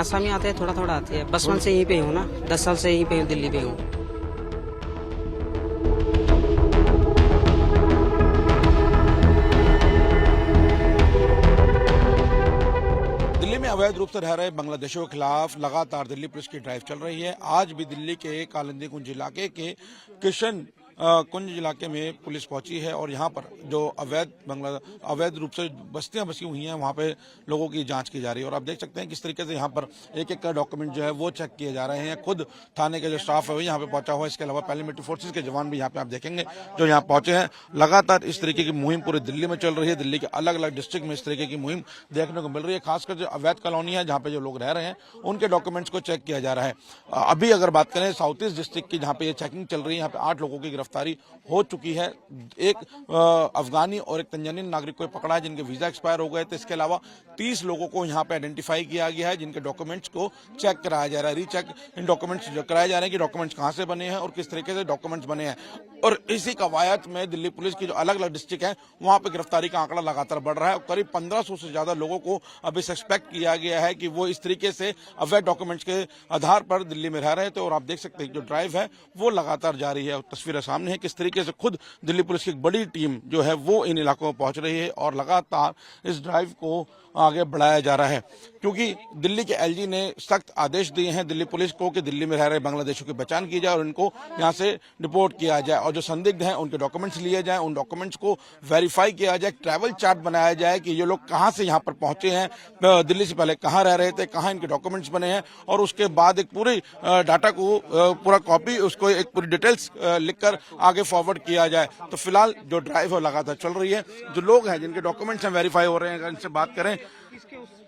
आसामी आते हैं, थोड़ा थोड़ा आती है। बचपन से यहीं पे हूँ ना, 10 साल से यहीं पे हूँ, दिल्ली पे हूँ। दिल्ली में अवैध रूप से रह रहे बांग्लादेशियों के खिलाफ लगातार दिल्ली पुलिस की ड्राइव चल रही है। आज भी दिल्ली के कालिंदी कुंज इलाके के किशन कुंज इलाके में पुलिस पहुंची है और यहां पर जो अवैध रूप से बस्तियां बसी हुई हैं वहां पे लोगों की जांच की जा रही है। और आप देख सकते हैं किस तरीके से यहां पर एक एक का डॉक्यूमेंट जो है वो चेक किए जा रहे हैं। खुद थाने के जो स्टाफ है वो यहाँ पे पहुंचा हुआ है। इसके अलावा पैरामिलिट्री फोर्सेज के जवान भी यहाँ पे आप देखेंगे जो यहाँ पहुंचे हैं। लगातार इस तरीके की मुहिम पूरे दिल्ली में चल रही है। दिल्ली के अलग अलग डिस्ट्रिक्ट में इस तरीके की मुहिम देखने को मिल रही है। खासकर जो अवैध कॉलोनी है जहाँ पे जो लोग रह रहे हैं उनके डॉक्यूमेंट्स को चेक किया जा रहा है। अभी अगर बात करें साउथ ईस्ट डिस्ट्रिक्ट की जहाँ पे ये चेकिंग चल रही है, यहाँ पे 8 लोगों की गिरफ्तारी हो चुकी है। एक अफगानी और एक तंजानियन नागरिक को पकड़ा है जिनके वीजा एक्सपायर हो गए थे। इसके अलावा 30 लोगों को यहाँ पे आइडेंटिफाई किया गया है जिनके डॉक्यूमेंट्स को चेक कराया जा रहा है। रीचेक इन डॉक्यूमेंट्स कराए जा रहे हैं कि डॉक्यूमेंट्स कहां से बने हैं और किस तरीके से डॉक्यूमेंट्स बने हैं। और इसी कवायद में दिल्ली पुलिस की जो अलग अलग डिस्ट्रिक्ट है वहां पे गिरफ्तारी का आंकड़ा लगातार बढ़ रहा है। करीब 1500 से ज्यादा लोगों को अभी सस्पेक्ट किया गया है कि वो इस तरीके से अवैध डॉक्यूमेंट्स के आधार पर दिल्ली में रह रहे थे। और आप देख सकते हैं जो ड्राइव है वो लगातार जारी है। तस्वीरें सामने है किस तरीके से खुद दिल्ली पुलिस की एक बड़ी टीम जो है वो इन इलाकों में पहुंच रही है और लगातार इस ड्राइव को आगे बढ़ाया जा रहा है। क्योंकि दिल्ली के एलजी ने सख्त आदेश दिए हैं दिल्ली पुलिस को कि दिल्ली में रह रहे बांग्लादेशियों की पहचान की जाए और उनको यहां से डिपोर्ट किया जाए और जो संदिग्ध हैं उनके डॉक्यूमेंट्स लिए जाएं, उन डॉक्यूमेंट्स को वेरीफाई किया जाए, ट्रैवल चार्ट बनाया जाए कि ये लोग कहां से यहां पर पहुंचे हैं, दिल्ली से पहले कहां रह रहे थे, कहां इनके डॉक्यूमेंट्स बने हैं और उसके बाद एक पूरी डाटा को पूरा कॉपी उसको एक पूरी डिटेल्स लिखकर आगे फॉरवर्ड किया जाए। तो फिलहाल जो ड्राइव है लगातार चल रही है। जो लोग हैं जिनके डॉक्यूमेंट्स हैं वेरीफाई हो रहे हैं, अगर इनसे बात करें,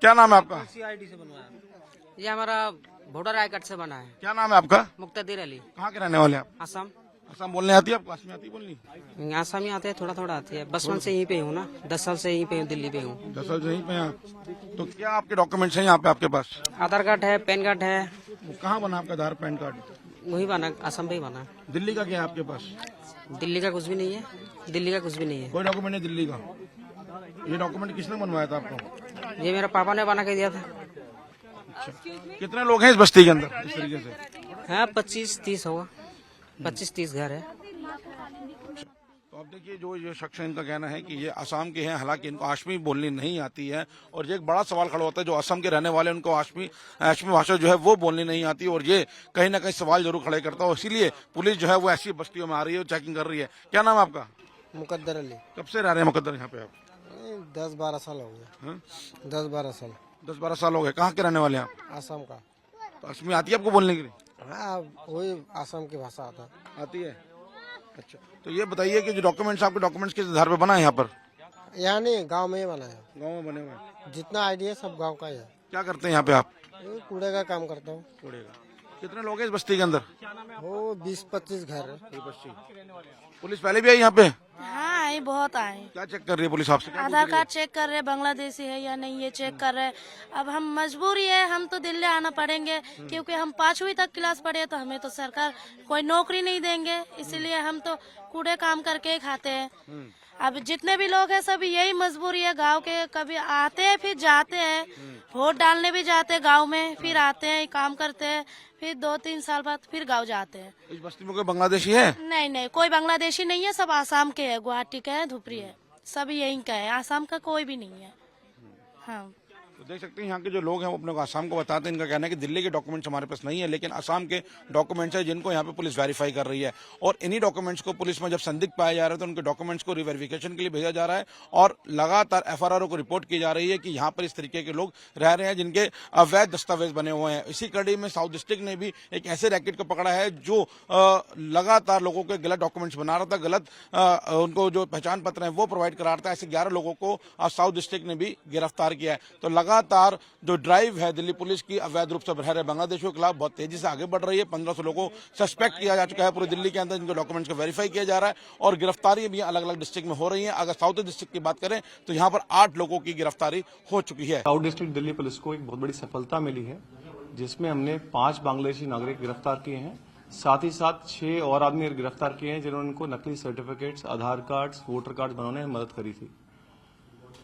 क्या नाम है आपका? CID से बनवाया है। ये हमारा वोटर आई कार्ड से बना है। क्या नाम है आपका? मुक्तदिर अली। कहाँ के रहने वाले हैं आप? आसाम। असम बोलने आती है आपको? असमी आती है बोलनी? आसामी आते हैं, थोड़ा थोड़ा आती है। बचपन से यहीं पे हूँ ना, 10 साल से यहीं पे हूँ, दिल्ली पे हूँ। 10 साल से यहीं पे हैं आप। तो क्या आपके डॉक्यूमेंट्स हैं यहाँ पे आपके पास? आधार कार्ड है, पैन कार्ड है। वो कहाँ बना आपका आधार पैन कार्ड? वही बना, असम पे ही बना। दिल्ली का क्या है आपके पास? दिल्ली का कुछ भी नहीं है, दिल्ली का कुछ भी नहीं है। कोई डॉक्यूमेंट नहीं दिल्ली का? ये डॉक्यूमेंट किसने बनवाया था आपको? ये मेरा पापा ने बना के दिया था। अच्छा, कितने लोग हैं इस बस्ती के अंदर इस तरीके से? हाँ 25-30 होगा, 25-30 घर है। तो अब देखिए जो ये शख्स है इनका कहना है कि ये असम के हैं, हालांकि इनको आशमी बोलनी नहीं आती है। और ये एक बड़ा सवाल खड़ा होता है जो असम के रहने वाले उनको आशमी भाषा जो है वो बोलनी नहीं आती और ये कहीं ना कहीं सवाल जरूर खड़े करता है। इसीलिए पुलिस जो है वो ऐसी बस्तियों में आ रही है, चेकिंग कर रही है। क्या नाम है आपका? मुकद्दर अली। कब से रह रहे हैं मुकद्दर यहाँ पे आप? 10-12 साल हो गए। 10-12 साल। 10-12 साल हो गए। कहाँ के रहने वाले हैं आप? आसाम का। तो असमी आती है आपको बोलने के लिए? हाँ वही आसाम की भाषा आता है। आती है। अच्छा, तो ये बताइए कि जो डॉक्यूमेंट्स आपके डॉक्यूमेंट्स किस आधार पे बना है यहाँ पर? यहाँ नहीं, गांव में ही बना है। गाँव में बने हुए हैं। जितना आइडिया सब गांव का ही है। क्या करते हैं यहाँ पे आप? ये कूड़े का काम करता हूँ। कूड़े का। कितने लोग हैं इस बस्ती के अंदर? वो 20-25 घर है। पुलिस पहले भी आई यहाँ पे? हाँ आई, बहुत आए। क्या चेक कर रही है पुलिस आपसे? आधार कार्ड चेक कर रहे, बांग्लादेशी है या नहीं ये चेक कर रहे। अब हम मजबूरी है, हम तो दिल्ली आना पड़ेंगे क्योंकि हम 5वीं तक क्लास पढ़े तो हमें तो सरकार कोई नौकरी नहीं देंगे, इसीलिए हम तो कूड़े काम करके ही खाते हैं। अब जितने भी लोग हैं सब यही मजबूरी है गांव के। कभी आते हैं फिर जाते हैं, वोट डालने भी जाते हैं गांव में, फिर आते हैं काम करते हैं, फिर 2-3 साल बाद फिर गांव जाते हैं। इस बस्ती में कोई बांग्लादेशी है? नहीं नहीं, कोई बांग्लादेशी नहीं है, सब आसाम के है, गुवाहाटी के है, धुपरी है, सब यहीं का है, आसाम का कोई भी नहीं है। हाँ तो देख सकते हैं यहाँ के जो लोग हैं वो अपने को आसाम को बताते हैं। इनका कहना है कि दिल्ली के डॉक्यूमेंट्स हमारे पास नहीं है लेकिन आसाम के डॉक्यूमेंट्स है जिनको यहाँ पे पुलिस वेरीफाई कर रही है। और इन्हीं डॉक्यूमेंट्स को पुलिस में जब संदिग्ध पाया जा रहा है तो उनके डॉक्यूमेंट्स को रिवेरिफिकेशन के लिए भेजा जा रहा है और लगातार FRRO को रिपोर्ट की जा रही है कि यहाँ पर इस तरीके के लोग रह रहे हैं जिनके अवैध दस्तावेज बने हुए हैं। इसी कड़ी में साउथ डिस्ट्रिक्ट ने भी एक ऐसे रैकेट को पकड़ा है जो लगातार लोगों के गलत डॉक्यूमेंट्स बना रहा था, गलत उनको जो पहचान पत्र है वो प्रोवाइड करा रहा था। ऐसे 11 लोगों को साउथ डिस्ट्रिक्ट ने भी गिरफ्तार किया है। तो लगातार जो ड्राइव है दिल्ली पुलिस की अवैध रूप से रह रहे बांग्लादेशियों के खिलाफ बहुत तेजी से आगे बढ़ रही है। 1500 लोगों को सस्पेक्ट किया जा चुका है पूरी दिल्ली के अंदर, जिनके डॉक्यूमेंट्स को वेरीफाई किया जा रहा है और गिरफ्तारी भी अलग अलग डिस्ट्रिक्ट में हो रही है। अगर साउथ डिस्ट्रिक्ट की बात करें तो यहाँ पर 8 लोगों की गिरफ्तारी हो चुकी है। साउथ डिस्ट्रिक्ट दिल्ली पुलिस को एक बहुत बड़ी सफलता मिली है जिसमें हमने 5 बांग्लादेशी नागरिक गिरफ्तार किए हैं। साथ ही साथ 6 और आदमी गिरफ्तार किए हैं जिन्होंने उनको नकली सर्टिफिकेट्स, आधार कार्ड्स, वोटर कार्ड बनाने में मदद करी थी।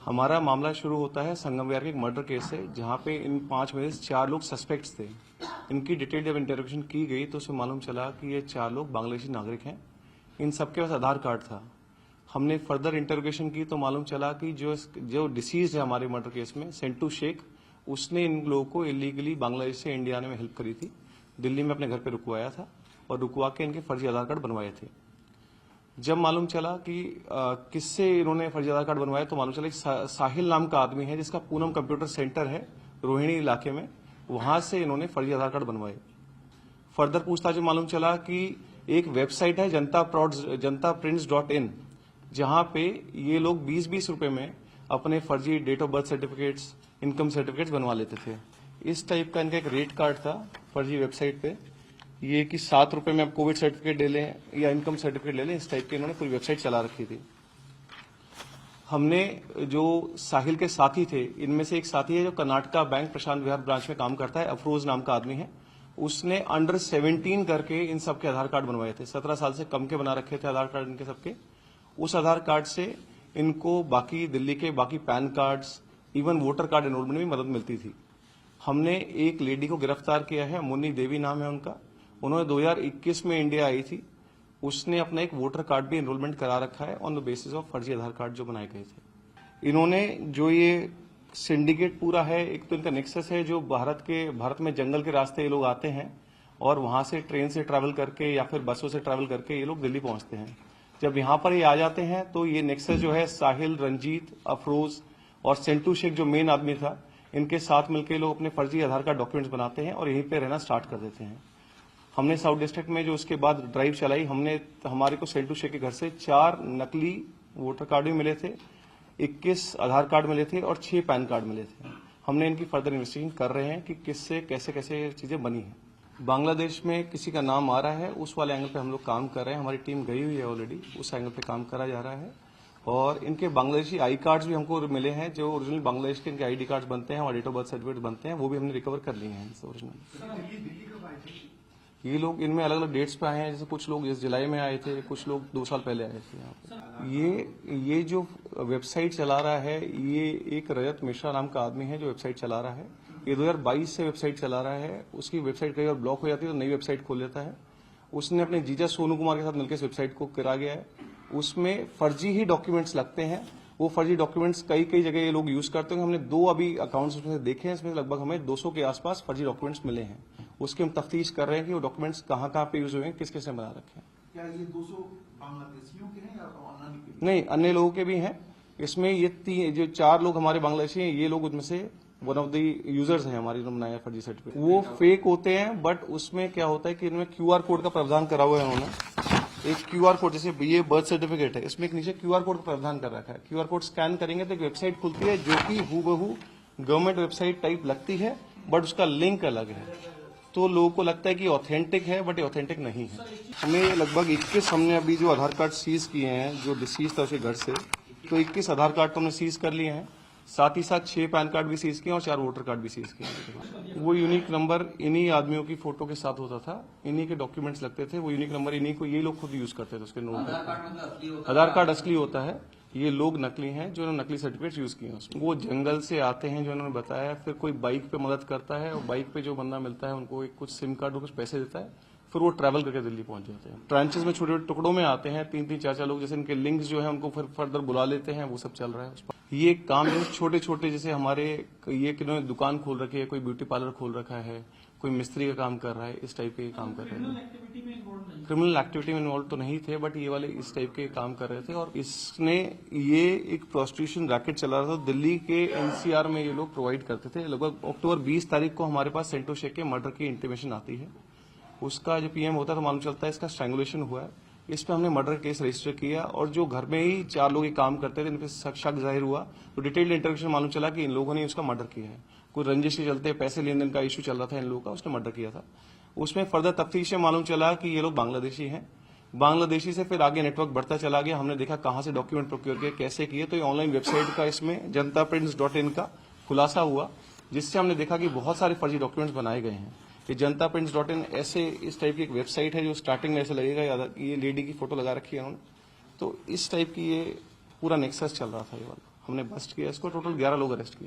हमारा मामला शुरू होता है संगम विहार के एक मर्डर केस से, जहां पे इन 5 में से 4 लोग सस्पेक्ट्स थे। इनकी डिटेल जब इंटरोगेशन की गई तो उसमें मालूम चला कि ये 4 लोग बांग्लादेशी नागरिक हैं। इन सबके पास आधार कार्ड था। हमने फर्दर इंटरोगेशन की तो मालूम चला कि जो डिसीज है हमारे मर्डर केस में, सेंटू शेख, उसने इन लोगों को इलीगली बांग्लादेश से इंडिया आने में हेल्प करी थी। दिल्ली में अपने घर पे रुकवाया था और रुकवा के इनके फर्जी आधार कार्ड बनवाए थे। जब मालूम चला कि किससे इन्होंने फर्जी आधार कार्ड बनवाया तो मालूम चला कि साहिल नाम का आदमी है जिसका पूनम कंप्यूटर सेंटर है रोहिणी इलाके में, वहां से इन्होंने फर्जी आधार कार्ड बनवाए। फर्दर पूछताछ में मालूम चला कि एक वेबसाइट है JantaPrints.in, जहां पे ये लोग 20-20 रुपए में अपने फर्जी date of birth certificates, income certificates बनवा लेते थे। इस टाइप का इनका एक रेट कार्ड था फर्जी वेबसाइट पे, ये कि 7 रुपए में आप कोविड सर्टिफिकेट ले लें या इनकम सर्टिफिकेट ले लें, इस टाइप की इन्होंने पूरी वेबसाइट चला रखी थी। हमने जो साहिल के साथी थे, इनमें से एक साथी है जो कर्नाटका बैंक प्रशांत विहार ब्रांच में काम करता है, अफरोज नाम का आदमी है। उसने अंडर 17 करके इन सबके आधार कार्ड बनवाए थे। 17 साल से कम के बना रखे थे आधार कार्ड इनके सबके। उस आधार कार्ड से इनको बाकी दिल्ली के बाकी pan cards, even voter card enrolment में मदद मिलती थी। हमने एक लेडी को गिरफ्तार किया है, मुन्नी देवी नाम है उनका। उन्होंने 2021 में इंडिया आई थी। उसने अपना एक वोटर कार्ड भी एनरोलमेंट करा रखा है ऑन द बेसिस ऑफ फर्जी आधार कार्ड जो बनाए गए थे। इन्होंने जो ये सिंडिकेट पूरा है, एक तो इनका नेक्सस है जो भारत में जंगल के रास्ते ये लोग आते हैं और वहां से ट्रेन से ट्रैवल करके या फिर बसों से ट्रैवल करके ये लोग दिल्ली पहुंचते हैं। जब यहाँ पर ये आ जाते हैं तो ये नेक्सस जो है साहिल, रंजीत, अफरोज और सेंटू शेख जो मेन आदमी था, इनके साथ मिलकर लोग अपने फर्जी आधार कार्ड डॉक्यूमेंट्स बनाते हैं और यहीं पे रहना स्टार्ट कर देते हैं। हमने साउथ डिस्ट्रिक्ट में जो उसके बाद ड्राइव चलाई, हमारे को सेंटू शेख के घर से 4 नकली वोटर कार्ड भी मिले थे, 21 आधार कार्ड मिले थे और 6 पैन कार्ड मिले थे। हमने इनकी फर्दर इन्वेस्टिगेशन कर रहे हैं कि किससे कैसे कैसे चीजें बनी हैं। बांग्लादेश में किसी का नाम आ रहा है, उस वाले एंगल पे हम लोग काम कर रहे हैं। हमारी टीम गई हुई है ऑलरेडी, उस एंगल पे काम करा जा रहा है। और इनके बांग्लादेशी आई कार्ड्स भी हमको मिले हैं, जो ओरिजिनल बांग्लादेश के इनके आईडी कार्ड्स बनते हैं और डेट ऑफ बर्थ सर्टिफिकेट बनते हैं, वो भी हमने रिकवर कर लिए हैं ओरिजिनल। ये लोग इनमें अलग अलग डेट्स पे आए हैं, जैसे कुछ लोग इस जुलाई में आए थे, कुछ लोग 2 साल पहले आए थे यहाँ पे। ये जो वेबसाइट चला रहा है, ये एक रजत मिश्रा नाम का आदमी है जो वेबसाइट चला रहा है। ये 2022 से वेबसाइट चला रहा है। उसकी वेबसाइट कई बार ब्लॉक हो जाती है तो नई वेबसाइट खोल लेता है। उसने अपने जीजा सोनू कुमार के साथ मिलकर इस वेबसाइट को करा गया है। उसमें फर्जी ही डॉक्यूमेंट्स लगते हैं। वो फर्जी डॉक्यूमेंट्स कई जगह ये लोग यूज करते हैं। हमने 2 अभी अकाउंट्स उसमें देखे हैं, इसमें लगभग हमें 200 के आसपास फर्जी डॉक्यूमेंट्स मिले हैं। उसकी हम तफ्तीश कर रहे हैं कि वो डॉक्यूमेंट्स कहाँ पे यूज हुए हैं, किस किसने बना रखे हैं। क्या ये 200 बांग्लादेशियों के हैं या अन्य के? नहीं, अन्य लोगों के भी हैं। इसमें ये जो 4 लोग हमारे बांग्लादेशी हैं, ये लोग उनमें से वन ऑफ द यूजर्स हैं हमारे बनाया फर्जी सर्टिफिकेट। वो फेक होते हैं, बट उसमें क्या होता है कि इनमें QR कोड का प्रावधान करा हुआ है उन्होंने। एक QR कोड, जैसे ये बर्थ सर्टिफिकेट है, इसमें एक नीचे QR कोड का प्रावधान कर रखा है। QR कोड स्कैन करेंगे तो एक वेबसाइट खुलती है जो कि हूबहू गवर्नमेंट वेबसाइट टाइप लगती है, बट उसका लिंक अलग है। तो लोगों को लगता है कि ऑथेंटिक है, बट ये ऑथेंटिक नहीं है। हमें लगभग 21 हमने अभी जो आधार कार्ड सीज किए हैं, जो डिसीज था उसके घर से, तो 21 आधार कार्ड तो हमने सीज कर लिए हैं। साथ ही साथ 6 पैन कार्ड भी सीज किए और 4 वोटर कार्ड भी सीज किए। वो यूनिक नंबर इन्हीं आदमियों की फोटो के साथ होता था, इन्हीं के डॉक्यूमेंट्स लगते थे। वो यूनिक नंबर इन्हीं को ये लोग खुद यूज करते थे उसके नोट। आधार कार्ड असली होता है, ये लोग नकली हैं जो नकली सर्टिफिकेट यूज किए हैं उसमें। वो जंगल से आते हैं जो उन्होंने बताया, फिर कोई बाइक पे मदद करता है और बाइक पे जो बंदा मिलता है उनको कुछ सिम कार्ड और कुछ पैसे देता है, फिर वो ट्रैवल करके दिल्ली पहुंच जाते हैं। ट्रांचेस में छोटे छोटे टुकड़ों में आते हैं, 3-3, 4-4 लोग, जैसे इनके लिंक्स जो है उनको फिर फर्दर बुला लेते हैं। वो सब चल रहा है उस पर। ये काम जो छोटे छोटे, जैसे हमारे ये किन्होंने दुकान खोल रखी है, कोई ब्यूटी पार्लर खोल रखा है, कोई मिस्त्री का काम कर रहा है, इस टाइप के काम कर रहे हैं। क्रिमिनल एक्टिविटी में इन्वॉल्व तो नहीं थे, बट ये वाले इस टाइप के काम कर रहे थे। और इसने ये एक प्रोस्टिट्यूशन रैकेट चला रहा था दिल्ली के NCR में, ये लोग प्रोवाइड करते थे। लगभग अक्टूबर 20 तारीख को हमारे पास सेंटू शेख के मर्डर की इंटीमेशन आती है। उसका जो PM होता है तो मालूम चलता है इसका स्ट्रैंगुलेशन हुआ है। इस पे हमने मर्डर केस रजिस्टर किया और जो घर में ही 4 लोग ये काम करते थे, इन पे शक जाहिर हुआ तो डिटेल्ड इंटरोगेशन मालूम चला कि इन लोगों ने उसका मर्डर किया है। कोई रंजिश के चलते पैसे लेन देन का इशू चल रहा था इन लोगों का, उसने मर्डर किया था। उसमें फर्दर तफ्तीश में मालूम चला कि ये लोग बांग्लादेशी हैं। बांग्लादेशी से फिर आगे नेटवर्क बढ़ता चला गया। हमने देखा कहां से डॉक्यूमेंट प्रोक्योर किए, कैसे किए, तो ये ऑनलाइन वेबसाइट का इसमें JantaPrints.in का खुलासा हुआ, जिससे हमने देखा कि बहुत सारे फर्जी डॉक्यूमेंट्स बनाए गए हैं। ये JantaPrints.in ऐसे इस टाइप की एक वेबसाइट है जो स्टार्टिंग में ऐसे लगेगा, ये लेडी की फोटो लगा रखी है उन्होंने, तो इस टाइप की ये पूरा नेक्सस चल रहा था ये वाला। हमने बस्ट किया इसको, टोटल 11 लोग अरेस्ट किए।